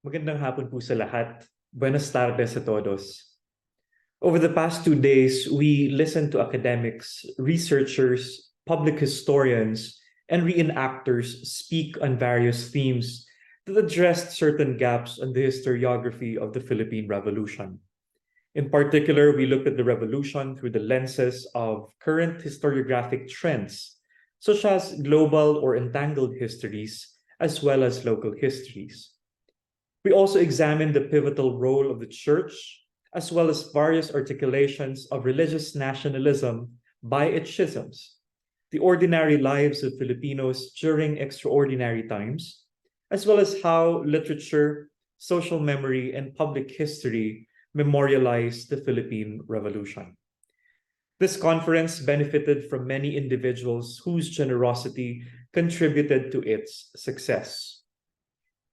Magandang hapon po sa lahat. Buenas tardes a todos. Over the past 2 days, we listened to academics, researchers, public historians, and reenactors speak on various themes that addressed certain gaps in the historiography of the Philippine Revolution. In particular, we looked at the revolution through the lenses of current historiographic trends, such as global or entangled histories, as well as local histories. We also examined the pivotal role of the church, as well as various articulations of religious nationalism by its schisms, the ordinary lives of Filipinos during extraordinary times, as well as how literature, social memory, and public history memorialize the Philippine Revolution. This conference benefited from many individuals whose generosity contributed to its success.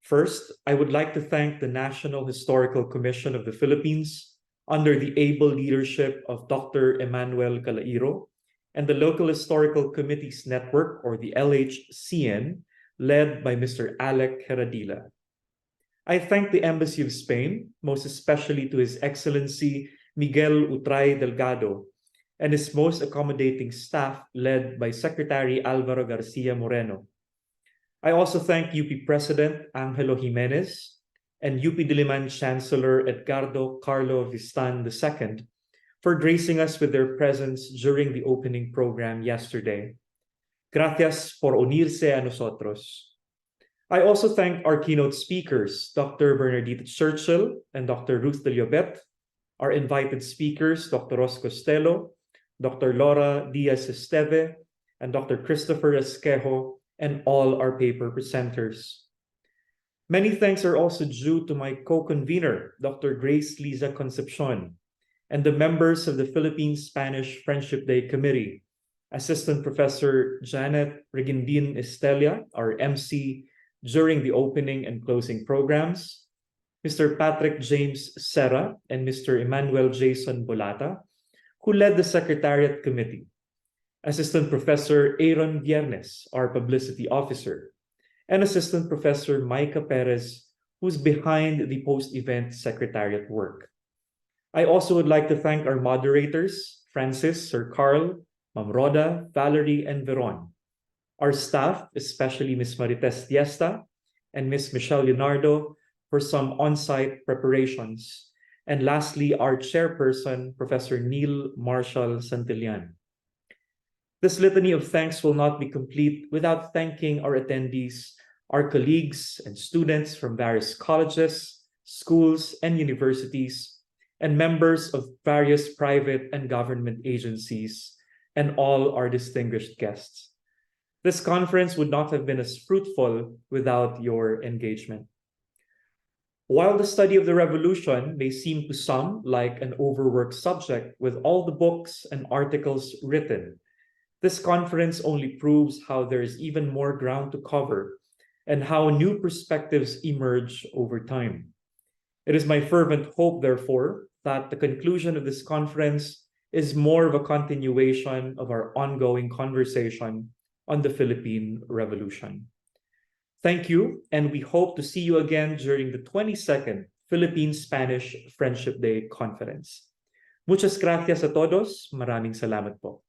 First, I would like to thank the National Historical Commission of the Philippines under the able leadership of Dr. Emmanuel Calairo and the Local Historical Committees Network, or the LHCN, led by Mr. Alec Heradila. I thank the Embassy of Spain, most especially to His Excellency Miguel Utray Delgado and his most accommodating staff led by Secretary Alvaro Garcia Moreno. I also thank UP President Angelo Jimenez and UP Diliman Chancellor Edgardo Carlo Vistan II for gracing us with their presence during the opening program yesterday. Gracias por unirse a nosotros. I also thank our keynote speakers, Dr. Bernardita Churchill and Dr. Ruth de Liobet, our invited speakers, Dr. Ros Costello, Dr. Laura Diaz Esteve, and Dr. Christopher Esquejo, and all our paper presenters. Many thanks are also due to my co-convener, Dr. Grace Liza Concepcion, and the members of the Philippine-Spanish Friendship Day Committee, Assistant Professor Janet Regindin Estelia, our MC, during the opening and closing programs, Mr. Patrick James Serra and Mr. Emmanuel Jason Bolata, who led the Secretariat Committee, Assistant Professor Aaron Viernes, our Publicity Officer, and Assistant Professor Micah Perez, who's behind the post-event Secretariat work. I also would like to thank our moderators, Francis, Sir Carl, Ma'am Rhoda, Valerie, and Veron, our staff, especially Ms. Marites Diesta and Ms. Michelle Leonardo, for some on-site preparations, and lastly, our chairperson, Professor Neil Marshall Santillan. This litany of thanks will not be complete without thanking our attendees, our colleagues and students from various colleges, schools, and universities, and members of various private and government agencies, and all our distinguished guests. This conference would not have been as fruitful without your engagement. While the study of the revolution may seem to some like an overworked subject with all the books and articles written, this conference only proves how there is even more ground to cover and how new perspectives emerge over time. It is my fervent hope, therefore, that the conclusion of this conference is more of a continuation of our ongoing conversation on the Philippine Revolution. Thank you, and we hope to see you again during the 22nd Philippine-Spanish Friendship Day Conference. Muchas gracias a todos. Maraming salamat po.